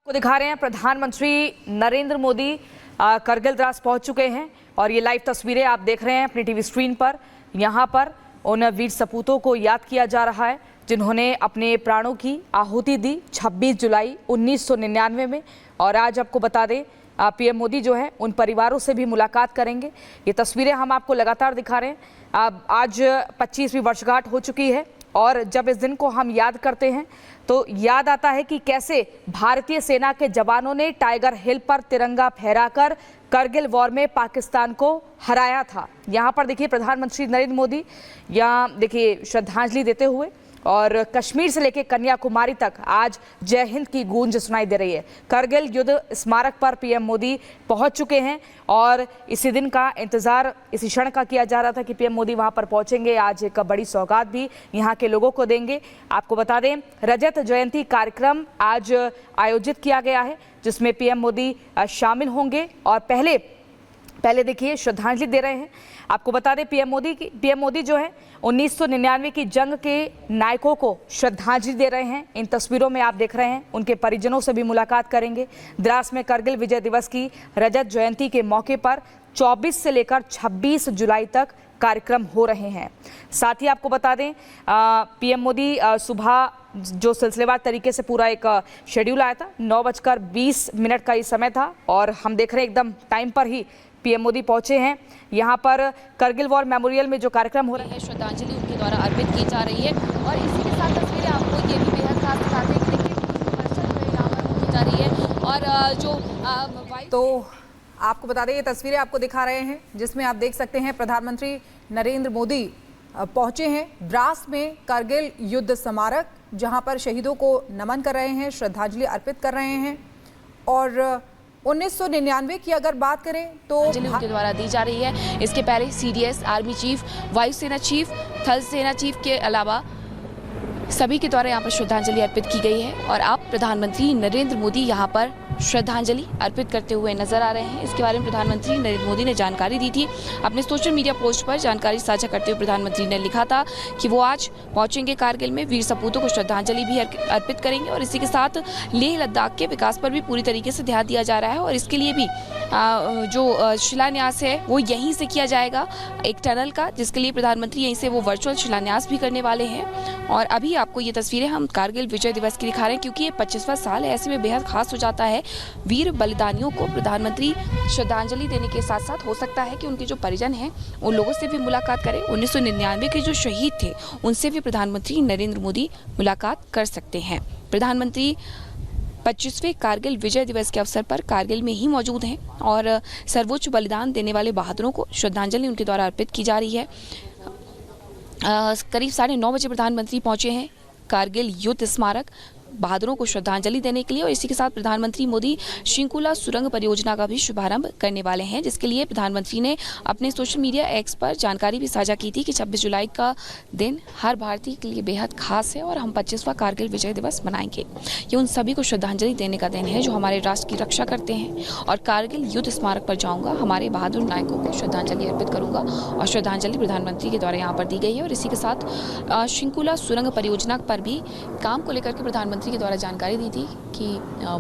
को दिखा रहे हैं प्रधानमंत्री नरेंद्र मोदी करगिल द्रास पहुंच चुके हैं और ये लाइव तस्वीरें आप देख रहे हैं अपनी टीवी स्क्रीन पर। यहाँ पर उन वीर सपूतों को याद किया जा रहा है जिन्होंने अपने प्राणों की आहुति दी 26 जुलाई 1999 में। और आज आपको बता दें पीएम मोदी जो है उन परिवारों से भी मुलाकात करेंगे। ये तस्वीरें हम आपको लगातार दिखा रहे हैं। आज 25वीं वर्षगांठ हो चुकी है और जब इस दिन को हम याद करते हैं तो याद आता है कि कैसे भारतीय सेना के जवानों ने टाइगर हिल पर तिरंगा फहराकर करगिल वॉर में पाकिस्तान को हराया था। यहाँ पर देखिए प्रधानमंत्री नरेंद्र मोदी यहाँ देखिए श्रद्धांजलि देते हुए और कश्मीर से लेकर कन्याकुमारी तक आज जय हिंद की गूंज सुनाई दे रही है। करगिल युद्ध स्मारक पर पीएम मोदी पहुंच चुके हैं और इसी दिन का इंतजार इसी क्षण का किया जा रहा था कि पीएम मोदी वहां पर पहुंचेंगे। आज एक बड़ी सौगात भी यहां के लोगों को देंगे। आपको बता दें रजत जयंती कार्यक्रम आज आयोजित किया गया है जिसमें पीएम मोदी शामिल होंगे और पहले देखिए श्रद्धांजलि दे रहे हैं। आपको बता दें पीएम मोदी जो है 1999 की जंग के नायकों को श्रद्धांजलि दे रहे हैं। इन तस्वीरों में आप देख रहे हैं उनके परिजनों से भी मुलाकात करेंगे। द्रास में करगिल विजय दिवस की रजत जयंती के मौके पर 24 से लेकर 26 जुलाई तक कार्यक्रम हो रहे हैं। साथ ही आपको बता दें पीएम मोदी सुबह जो सिलसिलेवार तरीके से पूरा एक शेड्यूल आया था 9:20 का ये समय था और हम देख रहे हैं एकदम टाइम पर ही पीएम मोदी पहुंचे हैं। यहाँ पर करगिल वॉर मेमोरियल में जो कार्यक्रम हो रहा है श्रद्धांजलि उनके द्वारा अर्पित की जा रही है और इसी के साथ तस्वीरें आपको ये भी बेहद खास दिखाते हैं कि देखिए यहाँ पर की जा रही है और जो तो आपको बता दें ये तस्वीरें आपको दिखा रहे हैं जिसमें आप देख सकते हैं प्रधानमंत्री नरेंद्र मोदी पहुंचे हैं द्रास में करगिल युद्ध स्मारक जहां पर शहीदों को नमन कर रहे हैं, श्रद्धांजलि अर्पित कर रहे हैं। और 1999 की अगर बात करें तो उनके द्वारा दी जा रही है। इसके पहले सीडीएस, आर्मी चीफ, वायुसेना चीफ, थल सेना चीफ के अलावा सभी के द्वारा यहाँ पर श्रद्धांजलि अर्पित की गई है और आप प्रधानमंत्री नरेंद्र मोदी यहाँ पर श्रद्धांजलि अर्पित करते हुए नजर आ रहे हैं। इसके बारे में प्रधानमंत्री नरेंद्र मोदी ने जानकारी दी थी। अपने सोशल मीडिया पोस्ट पर जानकारी साझा करते हुए प्रधानमंत्री ने लिखा था कि वो आज पहुंचेंगे कारगिल में, वीर सपूतों को श्रद्धांजलि भी अर्पित करेंगे और इसी के साथ लेह लद्दाख के विकास पर भी पूरी तरीके से ध्यान दिया जा रहा है और इसके लिए भी जो शिलान्यास है वो यहीं से किया जाएगा, एक टनल का, जिसके लिए प्रधानमंत्री यहीं से वो वर्चुअल शिलान्यास भी करने वाले हैं। और अभी आपको ये तस्वीरें हम कारगिल विजय दिवस की दिखा रहे हैं क्योंकि ये 25वां साल है, ऐसे में बेहद खास हो जाता है। वीर बलिदानियों को प्रधानमंत्री श्रद्धांजलि देने के साथ साथ हो सकता है कि उनके जो परिजन हैं उन लोगों से भी मुलाकात करें। 1999 के जो शहीद थे उनसे भी प्रधानमंत्री नरेंद्र मोदी मुलाकात कर सकते हैं। प्रधानमंत्री 25वें कारगिल विजय दिवस के अवसर पर कारगिल में ही मौजूद हैं और सर्वोच्च बलिदान देने वाले बहादुरों को श्रद्धांजलि उनके द्वारा अर्पित की जा रही है। करीब 9:30 बजे प्रधानमंत्री पहुंचे हैं कारगिल युद्ध स्मारक बहादुरों को श्रद्धांजलि देने के लिए और इसी के साथ प्रधानमंत्री मोदी शिंकुला सुरंग परियोजना का भी शुभारंभ करने वाले हैं, जिसके लिए प्रधानमंत्री ने अपने सोशल मीडिया एक्स पर जानकारी भी साझा की थी कि 26 जुलाई का दिन हर भारतीय के लिए बेहद खास है और हम 25वां कारगिल विजय दिवस मनाएंगे। ये उन सभी को श्रद्धांजलि देने का दिन है जो हमारे राष्ट्र की रक्षा करते हैं और कारगिल युद्ध स्मारक पर जाऊँगा, हमारे बहादुर नायकों को श्रद्धांजलि अर्पित करूँगा और श्रद्धांजलि प्रधानमंत्री के द्वारा यहाँ पर दी गई है। और इसी के साथ शिंकुला सुरंग परियोजना पर भी काम को लेकर के प्रधानमंत्री के द्वारा जानकारी दी थी कि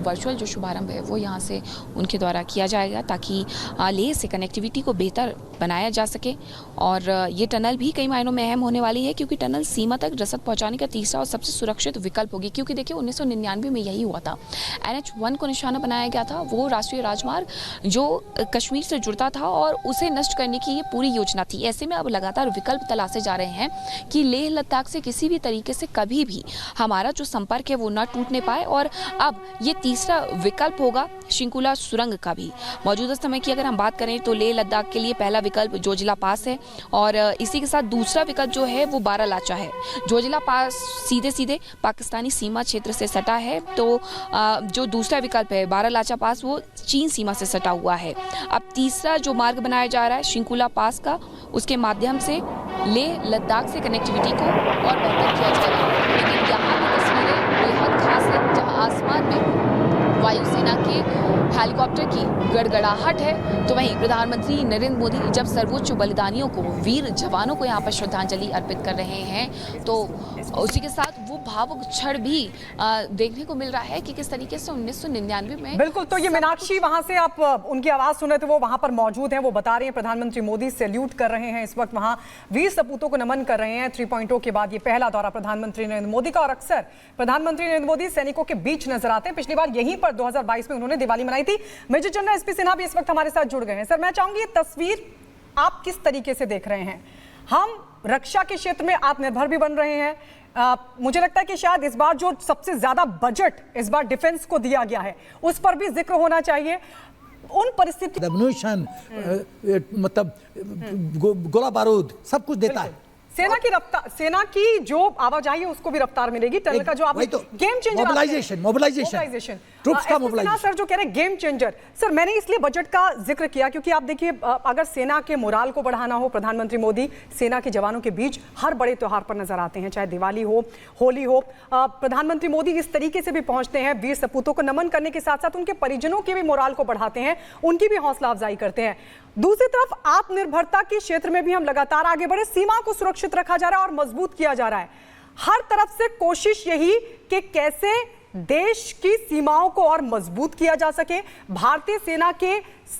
वर्चुअल जो शुभारंभ है वो यहाँ से उनके द्वारा किया जाएगा ताकि लेह से कनेक्टिविटी को बेहतर बनाया जा सके। और ये टनल भी कई मायनों में अहम होने वाली है क्योंकि टनल सीमा तक रसद पहुँचाने का तीसरा और सबसे सुरक्षित विकल्प होगी। क्योंकि देखिए 1999 में यही हुआ था, NH-1 को निशाना बनाया गया था, वो राष्ट्रीय राजमार्ग जो कश्मीर से जुड़ता था और उसे नष्ट करने की ये पूरी योजना थी। ऐसे में अब लगातार विकल्प तलाशे जा रहे हैं कि लेह लद्दाख से किसी भी तरीके से कभी भी हमारा जो संपर्क है वो न टूटने पाए और अब ये तीसरा विकल्प होगा शिंकुला सुरंग का भी। मौजूदा समय की अगर हम बात करें तो लेह लद्दाख के लिए पहला विकल्प जोजिला पास है और इसी के साथ दूसरा विकल्प जो है वो बारालाचा है। जोजिला पास सीधे पाकिस्तानी सीमा क्षेत्र से सटा है, तो जो दूसरा विकल्प है बारालाचा पास वो चीन सीमा से सटा हुआ है। अब तीसरा जो मार्ग बनाया जा रहा है शिंकुला पास का, उसके माध्यम से लेह लद्दाख से कनेक्टिविटी को और बेहतर किया जाएगा। लेकिन यहाँ की तस्वीरें बेहद खास है जहाँ आसमान में वायुसेना के हेलीकॉप्टर की गड़गड़ाहट है, तो वहीं प्रधानमंत्री नरेंद्र मोदी जब सर्वोच्च बलिदानियों को, वीर जवानों को यहाँ पर श्रद्धांजलि अर्पित कर रहे हैं तो उसी के साथ वो भावुक क्षण भी देखने को मिल रहा है कि किस तरीके से 1999 में बिल्कुल। तो ये मीनाक्षी वहां से आप उनकी आवाज सुन रहे थे, वो वहां पर मौजूद हैं, वो बता रही हैं प्रधानमंत्री मोदी सैल्यूट कर रहे हैं इस वक्त, वहां वीर सपूतों को नमन कर रहे हैं। 3.0 के बाद ये पहला दौरा प्रधानमंत्री नरेंद्र मोदी का, और अक्सर प्रधानमंत्री नरेंद्र मोदी सैनिकों के बीच नजर आते हैं। पिछली बार यहीं पर 2022 में उन्होंने दिवाली मनाई थी। मेजर जनरल एसपी सिन्हा भी इस वक्त हमारे साथ जुड़ गए हैं। सर, मैं चाहूंगी ये तस्वीर आप किस तरीके से देख रहे हैं? हम रक्षा के क्षेत्र में आत्मनिर्भर भी बन रहे हैं। मुझे लगता है कि शायद इस बार जो सबसे ज्यादा बजट इस बार डिफेंस को दिया गया है उस पर भी जिक्र होना चाहिए। उन परिस्थिति मतलब गोला बारूद सब कुछ देता है। सेना की रफ्तार, सेना की जो आवाजाही है उसको भी रफ्तार मिलेगी। टनल का जो आपने तो गेम चेंजर, मोबिलाइजेशन ट्रूप्स का मोबिलाइजेशन। सर जो कह रहे हैं गेम चेंजर, सर मैंने इसलिए बजट का जिक्र किया क्योंकि आप देखिए, अगर सेना के मोराल को बढ़ाना हो, प्रधानमंत्री मोदी सेना के जवानों के बीच हर बड़े त्योहार पर नजर आते हैं, चाहे दिवाली हो, होली हो। प्रधानमंत्री मोदी इस तरीके से भी पहुंचते हैं, वीर सपूतों को नमन करने के साथ साथ उनके परिजनों के भी मोराल को बढ़ाते हैं, उनकी भी हौसला अफजाई करते हैं। दूसरी तरफ आत्मनिर्भरता के क्षेत्र में भी हम लगातार आगे बढ़े, सीमा को सुरक्षित रखा जा रहा है और मजबूत किया जा रहा है। हर तरफ से कोशिश यही कि कैसे देश की सीमाओं को और मजबूत किया जा सके, भारतीय सेना के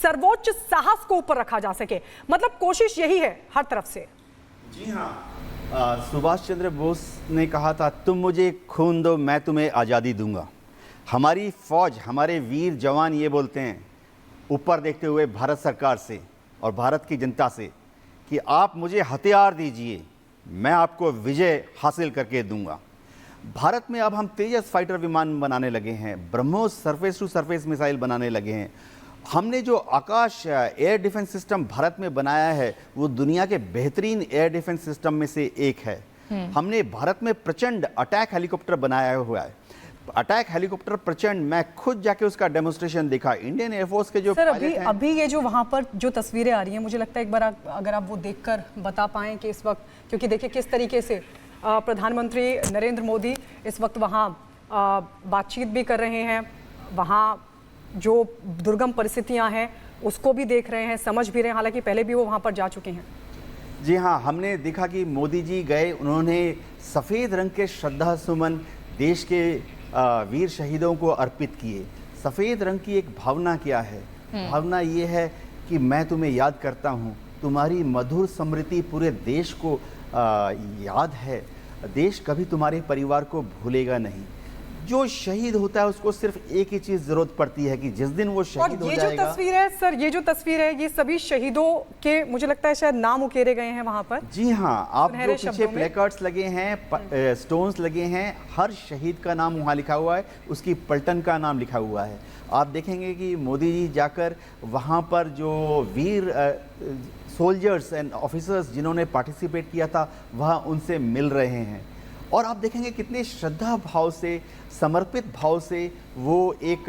सर्वोच्च साहस को ऊपर रखा जा सके, मतलब कोशिश यही है हर तरफ से। जी हाँ, सुभाष चंद्र बोस ने कहा था, तुम मुझे खून दो मैं तुम्हें आज़ादी दूंगा। हमारी फौज, हमारे वीर जवान ये बोलते हैं ऊपर देखते हुए भारत सरकार से और भारत की जनता से कि आप मुझे हथियार दीजिए, मैं आपको विजय हासिल करके दूंगा। भारत में अब हम तेजस फाइटर विमान बनाने लगे हैं, BrahMos surface to surface missile बनाने लगे हैं। हमने जो Akash air defence system Bharat में बनाया है वो दुनिया के बेहतरीन एयर डिफेंस सिस्टम में से एक है। हमने भारत में प्रचंड अटैक हेलीकॉप्टर बनाया हुआ है। अटैक हेलीकॉप्टर प्रचंड, मैं खुद जाके उसका डेमोन्स्ट्रेशन देखा। इंडियन एयरफोर्स के जो सर अभी ये जो वहां पर जो तस्वीरें आ रही हैं, मुझे लगता है एक बार अगर आप वो देखकर बता पाएं कि इस वक्त, क्योंकि देखिए किस तरीके से प्रधानमंत्री नरेंद्र मोदी इस वक्त वहां बातचीत भी कर रहे हैं, वहां जो दुर्गम परिस्थितियां हैं उसको भी देख रहे हैं, समझ भी रहे हैं, हालांकि पहले भी वो वहां पर जा चुके हैं। जी हाँ, हमने देखा कि मोदी जी गए, उन्होंने सफ़ेद रंग के श्रद्धा सुमन देश के वीर शहीदों को अर्पित किए। सफ़ेद रंग की एक भावना क्या है? भावना ये है कि मैं तुम्हें याद करता हूँ, तुम्हारी मधुर स्मृति पूरे देश को याद है, देश कभी तुम्हारे परिवार को भूलेगा नहीं। जो शहीद होता है उसको सिर्फ एक ही चीज जरूरत पड़ती है कि जिस दिन वो शहीद हो जाएगा। और ये जो तस्वीर है सर, ये जो तस्वीर है, ये सभी शहीदों के मुझे लगता है शायद नाम उकेरे गए हैं वहां पर। जी हाँ, आप जो पीछे प्लेकार्ड्स लगे हैं, स्टोन्स लगे हैं, हर शहीद का नाम वहाँ लिखा हुआ है, उसकी पलटन का नाम लिखा हुआ है। आप देखेंगे कि मोदी जी जाकर वहाँ पर जो वीर सोल्जर्स एंड ऑफिसर्स जिन्होंने पार्टिसिपेट किया था वहाँ उनसे मिल रहे हैं, और आप देखेंगे कितने श्रद्धा भाव से, समर्पित भाव से वो एक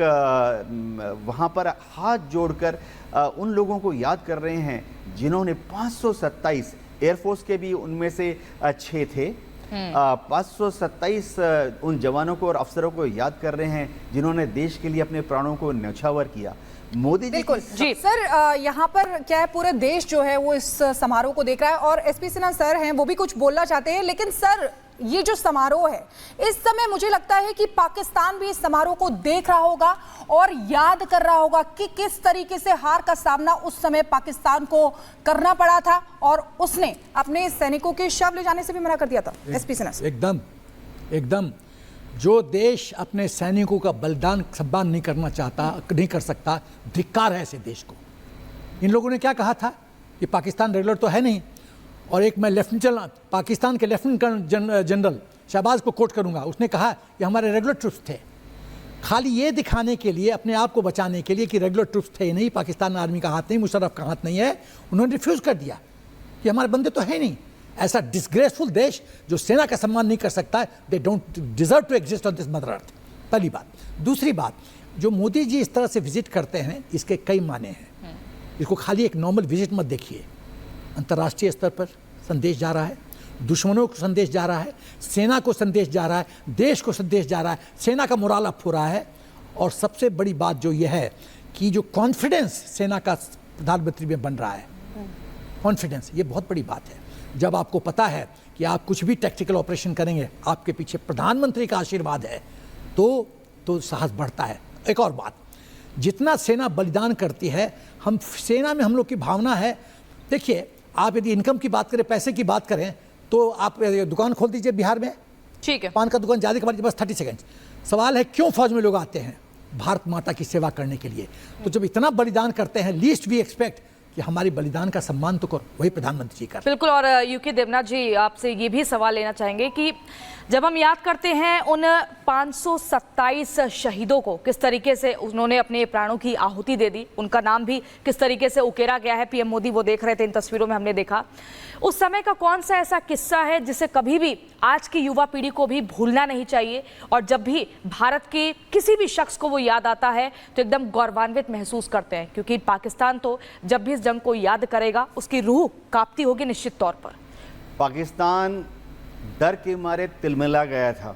वहाँ पर हाथ जोड़कर उन लोगों को याद कर रहे हैं जिन्होंने 527 एयरफोर्स के भी उनमें से 6 थे, 527 उन जवानों को और अफसरों को याद कर रहे हैं जिन्होंने देश के लिए अपने प्राणों को न्यौछावर किया। मोदी जी जी सर, यहाँ पर क्या है, पूरे देश जो है वो इस समारोह को देख रहा है और एसपी सिन्हा सर हैं वो भी कुछ बोलना चाहते हैं, लेकिन सर ये जो समारोह है इस समय मुझे लगता है कि पाकिस्तान भी इस समारोह को देख रहा होगा और याद कर रहा होगा कि किस तरीके से हार का सामना उस समय पाकिस्तान को करना पड़ा था और उसने अपने सैनिकों के शव ले जाने से भी मना कर दिया था। एसपी सिन्हा सर, एकदम जो देश अपने सैनिकों का बलिदान सम्मान नहीं करना चाहता, नहीं कर सकता, धिक्कार है ऐसे देश को। इन लोगों ने क्या कहा था कि पाकिस्तान रेगुलर तो है नहीं, और एक मैं लेफ्टिनेंट पाकिस्तान के लेफ्टिनेंट जनरल शहबाज को कोट करूंगा, उसने कहा कि हमारे रेगुलर ट्रूप्स थे। खाली ये दिखाने के लिए, अपने आप को बचाने के लिए कि रेगुलर ट्रूप्स थे नहीं, पाकिस्तान आर्मी का हाथ नहीं, मुशर्रफ का हाथ नहीं है, उन्होंने रिफ्यूज कर दिया कि हमारे बंदे तो है नहीं। ऐसा डिसग्रेसफुल देश जो सेना का सम्मान नहीं कर सकता, they don't deserve to exist on this mother earth. पहली बात। दूसरी बात, जो मोदी जी इस तरह से विजिट करते हैं इसके कई माने हैं। इसको खाली एक नॉर्मल विजिट मत देखिए, अंतर्राष्ट्रीय स्तर पर संदेश जा रहा है, दुश्मनों को संदेश जा रहा है, सेना को संदेश जा रहा है, देश को संदेश जा रहा है, सेना का मोराल अप हो रहा है। और सबसे बड़ी बात जो यह है कि जो कॉन्फिडेंस सेना का प्रधानमंत्री में बन रहा है, कॉन्फिडेंस, ये बहुत बड़ी बात है। जब आपको पता है कि आप कुछ भी टैक्टिकल ऑपरेशन करेंगे, आपके पीछे प्रधानमंत्री का आशीर्वाद है, तो साहस बढ़ता है। एक और बात, जितना सेना बलिदान करती है, हम सेना में हम लोग की भावना है। देखिए, आप यदि इनकम की बात करें, पैसे की बात करें, तो आप दुकान खोल दीजिए बिहार में, ठीक है, पान का दुकान ज्यादा के बस 30 सेकेंड। सवाल है क्यों फौज में लोग आते हैं? भारत माता की सेवा करने के लिए। तो जब इतना बलिदान करते हैं, लीस्ट वी एक्सपेक्ट कि हमारी बलिदान का सम्मान तो करो, वही प्रधानमंत्री जी कर। बिल्कुल। और यूके देवनाथ जी, आपसे ये भी सवाल लेना चाहेंगे कि जब हम याद करते हैं उन 527 शहीदों को, किस तरीके से उन्होंने अपने प्राणों की आहुति दे दी, उनका नाम भी किस तरीके से उकेरा गया है। पीएम मोदी वो देख रहे थे, इन तस्वीरों में हमने देखा। उस समय का कौन सा ऐसा किस्सा है जिसे कभी भी आज की युवा पीढ़ी को भी भूलना नहीं चाहिए, और जब भी भारत के किसी भी शख्स को वो याद आता है तो एकदम गौरवान्वित महसूस करते हैं? क्योंकि पाकिस्तान तो जब भी इस जंग को याद करेगा उसकी रूह कांपती होगी निश्चित तौर पर। पाकिस्तान डर के मारे तिलमिला गया था।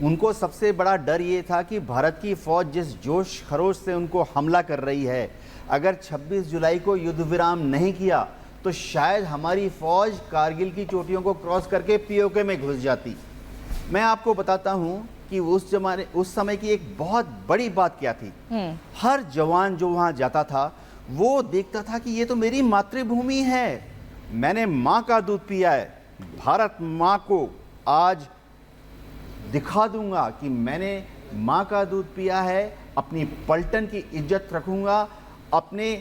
उनको सबसे बड़ा डर ये था कि भारत की फौज जिस जोश खरोश से उनको हमला कर रही है, अगर 26 जुलाई को युद्ध विराम नहीं किया तो शायद हमारी फौज कारगिल की चोटियों को क्रॉस करके पीओके में घुस जाती। मैं आपको बताता हूं कि उस समय की एक बहुत बड़ी बात क्या थी। हर जवान जो वहां जाता था वो देखता था कि ये तो मेरी मातृभूमि है, मैंने माँ का दूध पिया है, भारत माँ को आज दिखा दूंगा कि मैंने माँ का दूध पिया है, अपनी पलटन की इज्जत रखूंगा, अपने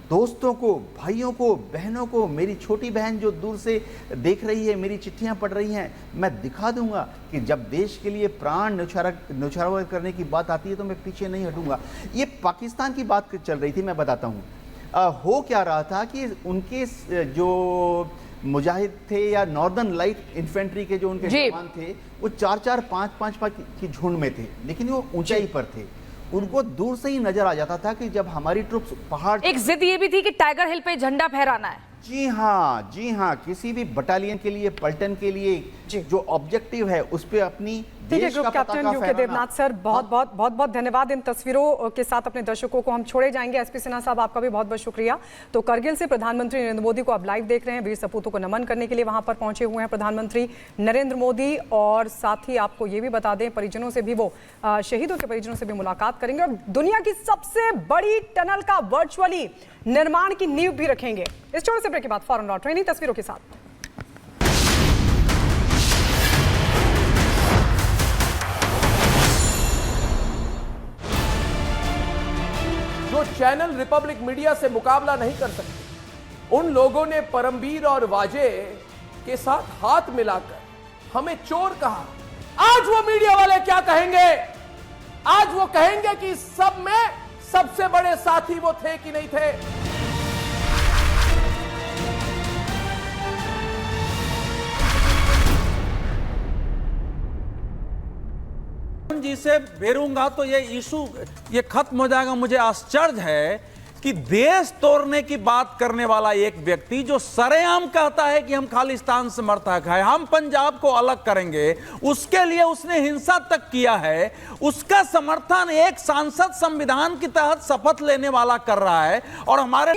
दोस्तों को, भाइयों को, बहनों को, मेरी छोटी बहन जो दूर से देख रही है, मेरी चिट्ठियां पढ़ रही हैं, मैं दिखा दूंगा कि जब देश के लिए प्राण न्यौछावर करने की बात आती है तो मैं पीछे नहीं हटूंगा। ये पाकिस्तान की बात चल रही थी, मैं बताता हूँ। हो क्या रहा था कि उनके जो मुजाहिद थे या नॉर्दर्न लाइट इन्फेंट्री के जो उनके जवान थे, वो 4-4, 5-5 की झुंड में थे, लेकिन वो ऊंचाई पर थे। उनको दूर से ही नजर आ जाता था कि जब हमारी ट्रुप्स पहाड़, एक जिद ये भी थी कि टाइगर हिल पे झंडा फहराना है। जी हाँ, किसी भी बटालियन के लिए, पलटन के लिए जो ऑब्जेक्टिव है उस पे अपनी ठीक है। Group captain U K Devnath sir, बहुत धन्यवाद। इन तस्वीरों के साथ अपने दर्शकों को हम छोड़े जाएंगे। एसपी सिन्हा साहब, आपका भी बहुत बहुत शुक्रिया। तो करगिल से प्रधानमंत्री नरेंद्र मोदी को अब लाइव देख रहे हैं। वीर सपूतों को नमन करने के लिए वहां पर पहुंचे हुए हैं प्रधानमंत्री नरेंद्र मोदी, और साथ ही आपको ये भी बता दें, परिजनों से भी वो शहीदों के परिजनों से भी मुलाकात करेंगे, और दुनिया की सबसे बड़ी टनल का वर्चुअली निर्माण की नींव भी रखेंगे। इस छोटे से ब्रेक के बाद फौरन लौट रहे हैं तस्वीरों के साथ। जो चैनल रिपब्लिक मीडिया से मुकाबला नहीं कर सकते, उन लोगों ने परमवीर और वाजे के साथ हाथ मिलाकर हमें चोर कहा। आज वो मीडिया वाले क्या कहेंगे? आज वो कहेंगे कि सब में सबसे बड़े साथी वो थे कि नहीं थे। जी से भेरूंगा तो ये इशू ये खत्म हो जाएगा। मुझे आश्चर्य है कि देश तोड़ने की बात करने वाला एक व्यक्ति जो सरेआम कहता है कि हम खालिस्तान समर्थक है, हम पंजाब को अलग करेंगे, उसके लिए उसने हिंसा तक किया है, उसका समर्थन एक सांसद संविधान के तहत शपथ लेने वाला कर रहा है, और हमारे